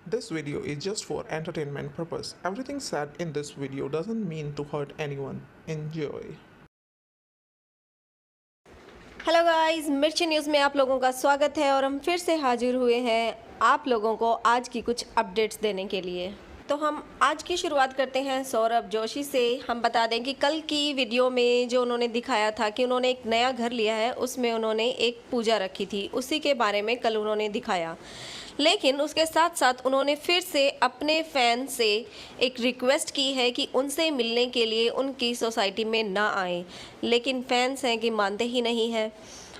This video is just for entertainment purpose. Everything said in this video doesn't mean to hurt anyone. Enjoy. Hello guys, मिर्ची news में आप लोगों का स्वागत है और हम फिर से हाजिर हुए हैं आप लोगों को आज की कुछ अपडेट्स देने के लिए। तो हम आज की शुरुआत करते हैं सौरभ जोशी से। हम बता दें कि कल की वीडियो में जो उन्होंने दिखाया था कि उन्होंने एक नया घर लिया है, उसमें उन्होंने एक पूजा रखी थी, उसी के बारे में कल उन्होंने दिखाया। लेकिन उसके साथ साथ उन्होंने फिर से अपने फैन से एक रिक्वेस्ट की है कि उनसे मिलने के लिए उनकी सोसाइटी में ना आए, लेकिन फैंस हैं कि मानते ही नहीं हैं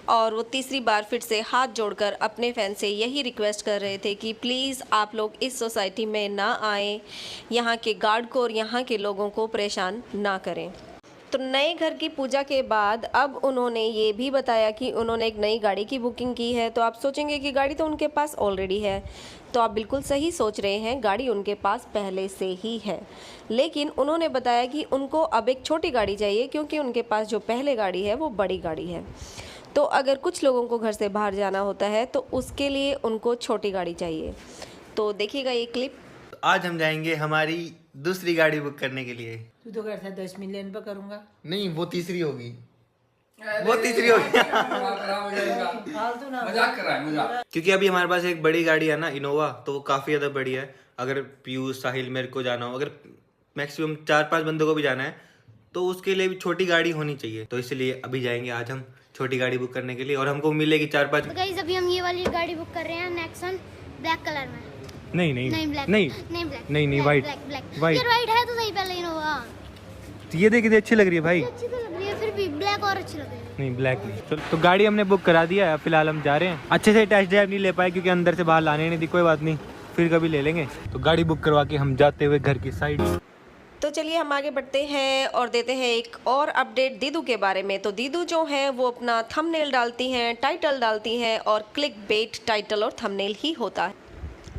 और वो तीसरी बार फिर से हाथ जोड़कर अपने फैन से यही रिक्वेस्ट कर रहे थे कि प्लीज़ आप लोग इस सोसाइटी में ना आएँ, यहाँ के गार्ड को और यहाँ के लोगों को परेशान ना करें। तो नए घर की पूजा के बाद अब उन्होंने ये भी बताया कि उन्होंने एक नई गाड़ी की बुकिंग की है। तो आप सोचेंगे कि गाड़ी तो उनके पास ऑलरेडी है, तो आप बिल्कुल सही सोच रहे हैं, गाड़ी उनके पास पहले से ही है। लेकिन उन्होंने बताया कि उनको अब एक छोटी गाड़ी चाहिए क्योंकि उनके पास जो पहले गाड़ी है वो बड़ी गाड़ी है। तो अगर कुछ लोगों को घर से बाहर जाना होता है तो उसके लिए उनको छोटी गाड़ी चाहिए। तो देखिएगा ये क्लिप। आज हम जाएंगे हमारी दूसरी गाड़ी बुक करने के लिए। तू तो कहता 10 मिलियन पर करूंगा। नहीं, वो तीसरी होगी। वो तीसरी होगी। फालतू ना मजाक कर रहा है, मजाक। क्योंकि अभी हमारे पास एक बड़ी गाड़ी है ना, इनोवा, तो वो काफी ज्यादा बड़ी है। अगर पीयूष, साहिल, मेरे को जाना हो, अगर मैक्सिमम 4-5 बंदों को भी जाना है तो उसके लिए भी छोटी गाड़ी होनी चाहिए। तो इसलिए अभी जाएंगे आज हम छोटी गाड़ी बुक करने के लिए और हमको मिलेगी 4-5। तो गाइस अभी हम ये वाली गाड़ी बुक कर रहे हैं, नेक्सन ब्लैक कलर में। नहीं नहीं नहीं ब्लैक नहीं नहीं ब्लैक नहीं वाइट ब्लैक वाइट। यार वाइट है तो सही, पहले इनोवा ये देखिए अच्छी लग रही है भाई। अच्छी तो लग रही है, फिर भी ब्लैक और अच्छी लग रही है। नहीं ब्लैक नहीं। चलो तो गाड़ी हमने बुक करा दिया है, फिलहाल हम जा रहे हैं। अच्छे से टेस्ट ड्राइव नहीं ले पाए क्योंकि अंदर से बाहर लाने नहीं दी, कोई बात नहीं, फिर कभी ले लेंगे। तो गाड़ी बुक करवा के हम जाते हुए घर की साइड। तो चलिए हम आगे बढ़ते हैं और देते हैं एक और अपडेट दीदू के बारे में। तो दीदू जो हैं वो अपना थंबनेल डालती हैं, टाइटल डालती हैं और क्लिक बेट टाइटल और थंबनेल ही होता है।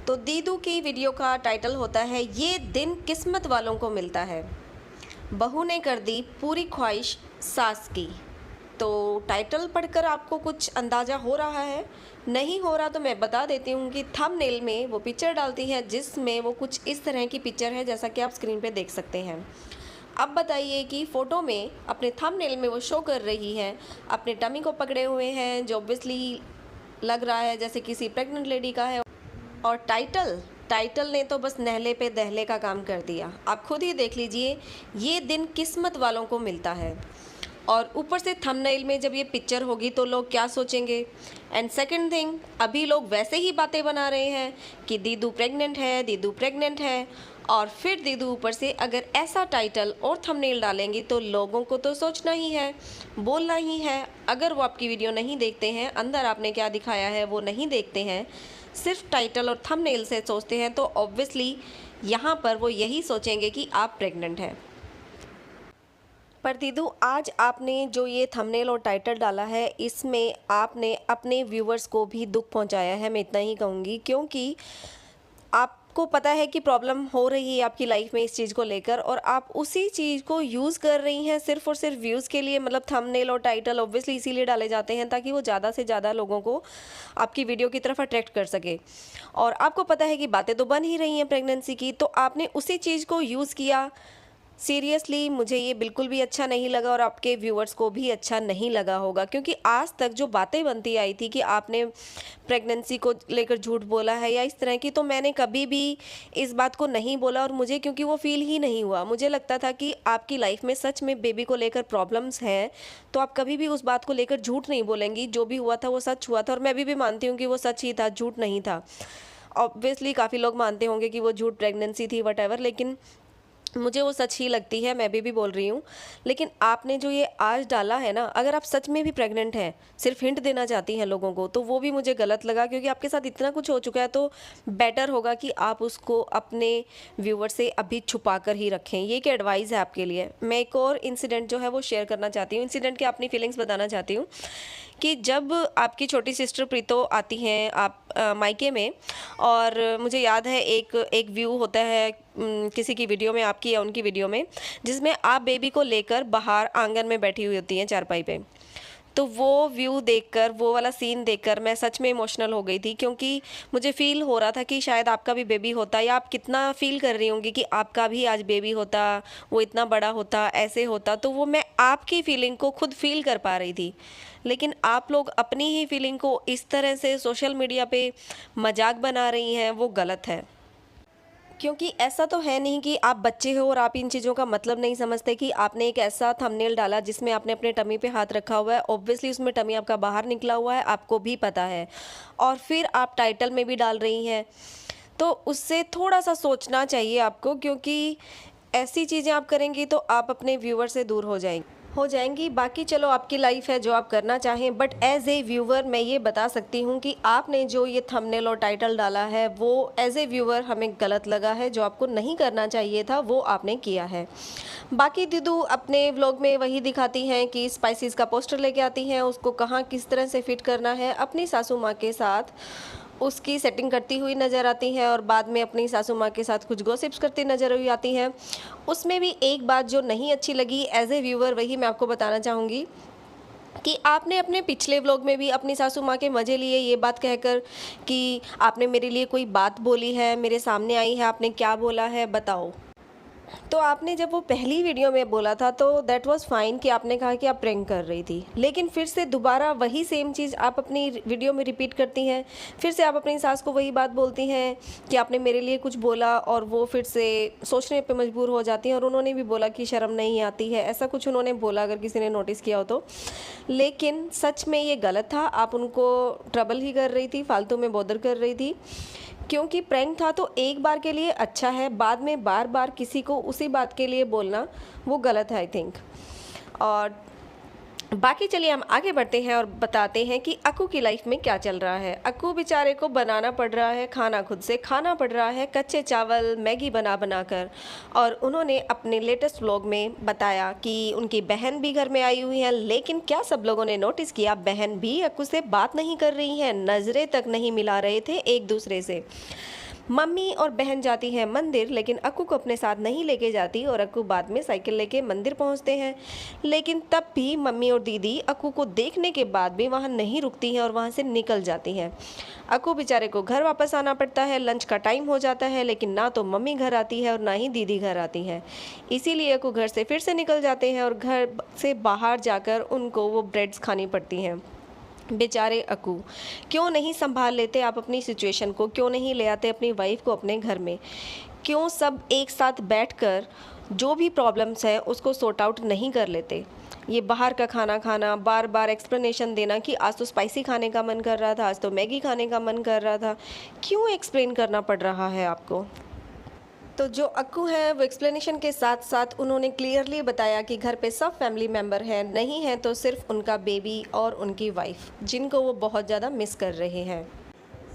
तो दीदू की वीडियो का टाइटल होता है ये दिन किस्मत वालों को मिलता है, बहू ने कर दी पूरी ख्वाहिश सास की। तो टाइटल पढ़कर आपको कुछ अंदाज़ा हो रहा है? नहीं हो रहा तो मैं बता देती हूँ कि थंबनेल में वो पिक्चर डालती है जिसमें वो कुछ इस तरह की पिक्चर है जैसा कि आप स्क्रीन पे देख सकते हैं। अब बताइए कि फ़ोटो में अपने थंबनेल में वो शो कर रही है, अपने टमी को पकड़े हुए हैं जो ऑब्वियसली लग रहा है जैसे किसी प्रेग्नेंट लेडी का है। और टाइटल ने तो बस नहले पे दहले का काम कर दिया। आप खुद ही देख लीजिए, ये दिन किस्मत वालों को मिलता है। और ऊपर से थंबनेल में जब ये पिक्चर होगी तो लोग क्या सोचेंगे। एंड सेकंड थिंग, अभी लोग वैसे ही बातें बना रहे हैं कि दीदू प्रेग्नेंट है, दीदू प्रेग्नेंट है। और फिर दीदू ऊपर से अगर ऐसा टाइटल और थंबनेल डालेंगी तो लोगों को तो सोचना ही है, बोलना ही है। अगर वो आपकी वीडियो नहीं देखते हैं, अंदर आपने क्या दिखाया है वो नहीं देखते हैं, सिर्फ टाइटल और थंबनेल से सोचते हैं, तो ऑब्वियसली यहाँ पर वो यही सोचेंगे कि आप प्रेग्नेंट हैं। पर दीदू आज आपने जो ये थंबनेल और टाइटल डाला है, इसमें आपने अपने व्यूवर्स को भी दुख पहुंचाया है, मैं इतना ही कहूँगी। क्योंकि आपको पता है कि प्रॉब्लम हो रही है आपकी लाइफ में इस चीज़ को लेकर और आप उसी चीज़ को यूज़ कर रही हैं सिर्फ और सिर्फ व्यूज़ के लिए। मतलब थंबनेल और टाइटल ऑब्वियसली इसीलिए डाले जाते हैं ताकि वो ज़्यादा से ज़्यादा लोगों को आपकी वीडियो की तरफ अट्रैक्ट कर सके। और आपको पता है कि बातें तो बन ही रही हैं प्रेगनेंसी की, तो आपने उसी चीज़ को यूज़ किया। सीरियसली मुझे ये बिल्कुल भी अच्छा नहीं लगा और आपके व्यूअर्स को भी अच्छा नहीं लगा होगा। क्योंकि आज तक जो बातें बनती आई थी कि आपने प्रेगनेंसी को लेकर झूठ बोला है या इस तरह की, तो मैंने कभी भी इस बात को नहीं बोला और मुझे क्योंकि वो फील ही नहीं हुआ। मुझे लगता था कि आपकी लाइफ में सच में बेबी को लेकर प्रॉब्लम्स हैं तो आप कभी भी उस बात को लेकर झूठ नहीं बोलेंगी। जो भी हुआ था वो सच हुआ था और मैं भी मानती हूँ कि वो सच ही था, झूठ नहीं था। ऑब्वियसली काफ़ी लोग मानते होंगे कि वो झूठ प्रेगनेंसी थी वटएवर, लेकिन मुझे वो सच ही लगती है, मैं भी बोल रही हूँ। लेकिन आपने जो ये आज डाला है ना, अगर आप सच में भी प्रेग्नेंट हैं, सिर्फ हिंट देना चाहती हैं लोगों को, तो वो भी मुझे गलत लगा। क्योंकि आपके साथ इतना कुछ हो चुका है तो बेटर होगा कि आप उसको अपने व्यूवर से अभी छुपा कर ही रखें। ये एक एडवाइस है आपके लिए। मैं एक और इंसिडेंट जो है वो शेयर करना चाहती हूँ, इंसिडेंट की अपनी फीलिंग्स बताना चाहती हूँ कि जब आपकी छोटी सिस्टर प्रीतो आती हैं आप मायके में, और मुझे याद है एक व्यू होता है किसी की वीडियो में, आपकी या उनकी वीडियो में, जिसमें आप बेबी को लेकर बाहर आंगन में बैठी हुई होती हैं चारपाई पे। तो वो व्यू देखकर, वो वाला सीन देखकर मैं सच में इमोशनल हो गई थी, क्योंकि मुझे फील हो रहा था कि शायद आपका भी बेबी होता, या आप कितना फील कर रही होंगी कि आपका भी आज बेबी होता, वो इतना बड़ा होता, ऐसे होता। तो वो मैं आपकी फीलिंग को खुद फील कर पा रही थी। लेकिन आप लोग अपनी ही फीलिंग को इस तरह से सोशल मीडिया पे मजाक बना रही हैं, वो गलत है। क्योंकि ऐसा तो है नहीं कि आप बच्चे हो और आप इन चीज़ों का मतलब नहीं समझते कि आपने एक ऐसा थंबनेल डाला जिसमें आपने अपने टमी पे हाथ रखा हुआ है, ऑब्वियसली उसमें टमी आपका बाहर निकला हुआ है, आपको भी पता है, और फिर आप टाइटल में भी डाल रही हैं। तो उससे थोड़ा सा सोचना चाहिए आपको, क्योंकि ऐसी चीज़ें आप करेंगी तो आप अपने व्यूअर से दूर हो जाएंगी। बाकी चलो आपकी लाइफ है, जो आप करना चाहें, बट एज ए व्यूअर मैं ये बता सकती हूँ कि आपने जो ये थंबनेल और टाइटल डाला है वो एज ए व्यूअर हमें गलत लगा है। जो आपको नहीं करना चाहिए था वो आपने किया है। बाकी दीदू अपने व्लॉग में वही दिखाती हैं कि स्पाइसेस का पोस्टर लेके आती हैं, उसको कहाँ किस तरह से फिट करना है, अपनी सासू माँ के साथ उसकी सेटिंग करती हुई नज़र आती हैं, और बाद में अपनी सासू माँ के साथ कुछ गॉसिप्स करती नज़र हुई आती हैं। उसमें भी एक बात जो नहीं अच्छी लगी एज ए व्यूअर, वही मैं आपको बताना चाहूँगी कि आपने अपने पिछले व्लॉग में भी अपनी सासू माँ के मज़े लिए ये बात कहकर कि आपने मेरे लिए कोई बात बोली है, मेरे सामने आई है, आपने क्या बोला है बताओ। तो आपने जब वो पहली वीडियो में बोला था तो दैट वाज फाइन कि आपने कहा कि आप प्रैंक कर रही थी, लेकिन फिर से दोबारा वही सेम चीज़ आप अपनी वीडियो में रिपीट करती हैं। फिर से आप अपनी सास को वही बात बोलती हैं कि आपने मेरे लिए कुछ बोला, और वो फिर से सोचने पे मजबूर हो जाती हैं। और उन्होंने भी बोला कि शर्म नहीं आती है, ऐसा कुछ उन्होंने बोला, अगर किसी ने नोटिस किया हो तो। लेकिन सच में ये गलत था, आप उनको ट्रबल ही कर रही थी, फालतू में बॉदर कर रही थी। क्योंकि प्रैंक था तो एक बार के लिए अच्छा है, बाद में बार बार किसी को उसी बात के लिए बोलना वो गलत है आई थिंक। और बाकी चलिए हम आगे बढ़ते हैं और बताते हैं कि अक्कू की लाइफ में क्या चल रहा है। अक्कू बेचारे को बनाना पड़ रहा है खाना, खुद से खाना पड़ रहा है, कच्चे चावल मैगी बना बना कर। और उन्होंने अपने लेटेस्ट व्लॉग में बताया कि उनकी बहन भी घर में आई हुई है, लेकिन क्या सब लोगों ने नोटिस किया, बहन भी अक्कू से बात नहीं कर रही हैं, नज़रें तक नहीं मिला रहे थे एक दूसरे से। मम्मी और बहन जाती हैं मंदिर, लेकिन अक्कू को अपने साथ नहीं लेके जाती, और अक्कू बाद में साइकिल लेके मंदिर पहुंचते हैं। लेकिन तब भी मम्मी और दीदी अक्कू को देखने के बाद भी वहां नहीं रुकती हैं और वहां से निकल जाती हैं। अक्कू बेचारे को घर वापस आना पड़ता है, लंच का टाइम हो जाता है, लेकिन ना तो मम्मी घर आती है और ना ही दीदी घर आती हैं। इसीलिए अक्कू घर से फिर से निकल जाते हैं और घर से बाहर जाकर उनको वो ब्रेड्स खानी पड़ती हैं। बेचारे अक्कू, क्यों नहीं संभाल लेते आप अपनी सिचुएशन को, क्यों नहीं ले आते अपनी वाइफ को अपने घर में, क्यों सब एक साथ बैठकर जो भी प्रॉब्लम्स हैं उसको सॉर्ट आउट नहीं कर लेते। ये बाहर का खाना खाना, बार बार एक्सप्लेनेशन देना कि आज तो स्पाइसी खाने का मन कर रहा था, आज तो मैगी खाने का मन कर रहा था, क्यों एक्सप्लेन करना पड़ रहा है आपको। तो जो अक्कू हैं वो एक्सप्लेनेशन के साथ साथ उन्होंने क्लियरली बताया कि घर पे सब फैमिली मेम्बर हैं, नहीं हैं तो सिर्फ उनका बेबी और उनकी वाइफ, जिनको वो बहुत ज़्यादा मिस कर रहे हैं।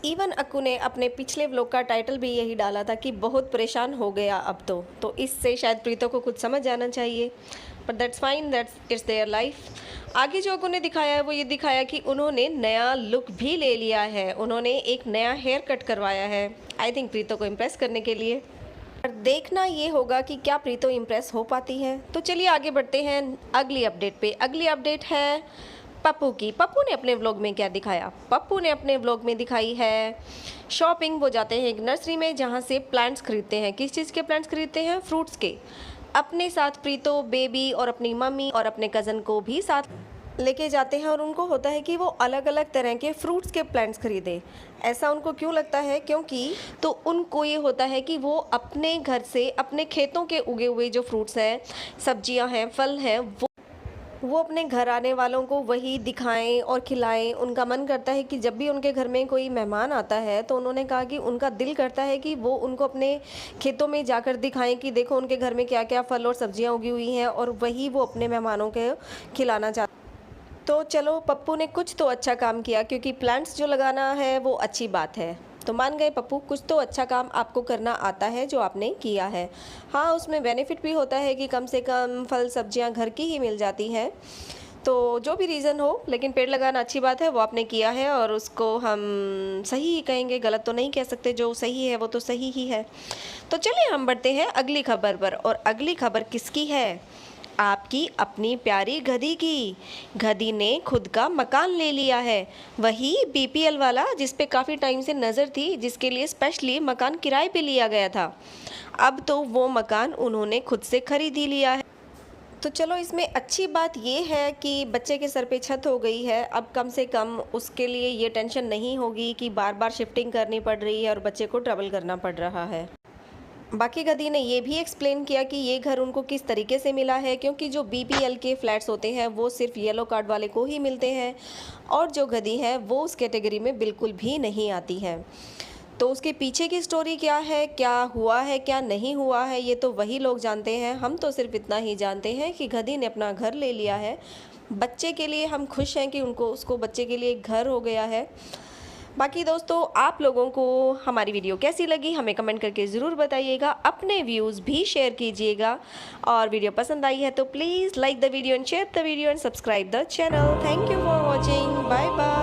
इवन अक्कू ने अपने पिछले व्लॉग का टाइटल भी यही डाला था कि बहुत परेशान हो गया अब तो इससे शायद प्रीतो को कुछ समझ आना चाहिए, but that's fine, that's it's their life. आगे जो अक्कू ने दिखाया है वो ये दिखाया कि उन्होंने नया लुक भी ले लिया है, उन्होंने एक नया हेयर कट करवाया है, आई थिंक प्रीतो को इम्प्रेस करने के लिए। देखना ये होगा कि क्या प्रीतो इम्प्रेस हो पाती है। तो चलिए आगे बढ़ते हैं अगली अपडेट पे। अगली अपडेट है पप्पू की। पप्पू ने अपने व्लॉग में क्या दिखाया? पप्पू ने अपने व्लॉग में दिखाई है शॉपिंग। वो जाते हैं एक नर्सरी में जहाँ से प्लांट्स खरीदते हैं। किस चीज़ के प्लांट्स खरीदते हैं? फ्रूट्स के। अपने साथ प्रीतो, बेबी और अपनी मम्मी और अपने कज़न को भी साथ लेके जाते हैं और उनको होता है कि वो अलग अलग तरह के फ्रूट्स के प्लांट्स खरीदें। ऐसा उनको क्यों लगता है? क्योंकि तो उनको ये होता है कि वो अपने घर से, अपने खेतों के उगे हुए जो फ्रूट्स हैं, सब्जियां हैं, फल हैं, वो अपने घर आने वालों को वही दिखाएं और खिलाएं। उनका मन करता है कि जब भी उनके घर में कोई मेहमान आता है तो उन्होंने कहा कि उनका दिल करता है कि वो उनको अपने खेतों में जाकर दिखाएं कि देखो उनके घर में क्या क्या फल और सब्जियां उगी हुई हैं, और वही वो अपने मेहमानों को खिलाना चाहते। तो चलो पप्पू ने कुछ तो अच्छा काम किया, क्योंकि प्लांट्स जो लगाना है वो अच्छी बात है। तो मान गए पप्पू, कुछ तो अच्छा काम आपको करना आता है जो आपने किया है। हाँ, उसमें बेनिफिट भी होता है कि कम से कम फल सब्जियां घर की ही मिल जाती हैं। तो जो भी रीज़न हो, लेकिन पेड़ लगाना अच्छी बात है, वो आपने किया है और उसको हम सही ही कहेंगे, गलत तो नहीं कह सकते। जो सही है वो तो सही ही है। तो चलिए हम बढ़ते हैं अगली खबर पर। और अगली खबर किसकी है? आपकी अपनी प्यारी गधी की। गधी ने खुद का मकान ले लिया है, वही बीपीएल वाला जिस पे काफ़ी टाइम से नज़र थी, जिसके लिए स्पेशली मकान किराए पे लिया गया था। अब तो वो मकान उन्होंने खुद से खरीद ही लिया है। तो चलो, इसमें अच्छी बात ये है कि बच्चे के सर पे छत हो गई है। अब कम से कम उसके लिए ये टेंशन नहीं होगी कि बार बार शिफ्टिंग करनी पड़ रही है और बच्चे को ट्रैवल करना पड़ रहा है। बाकी गधी ने ये भी एक्सप्लेन किया कि ये घर उनको किस तरीके से मिला है, क्योंकि जो बीपीएल के फ्लैट्स होते हैं वो सिर्फ येलो कार्ड वाले को ही मिलते हैं और जो गधी है वो उस कैटेगरी में बिल्कुल भी नहीं आती है। तो उसके पीछे की स्टोरी क्या है, क्या हुआ है, क्या नहीं हुआ है, ये तो वही लोग जानते हैं। हम तो सिर्फ इतना ही जानते हैं कि गधी ने अपना घर ले लिया है। बच्चे के लिए हम खुश हैं कि उसको बच्चे के लिए एक घर हो गया है। बाकी दोस्तों, आप लोगों को हमारी वीडियो कैसी लगी हमें कमेंट करके ज़रूर बताइएगा। अपने व्यूज़ भी शेयर कीजिएगा और वीडियो पसंद आई है तो please like the video and share the video and subscribe the channel. Thank you for watching. Bye bye.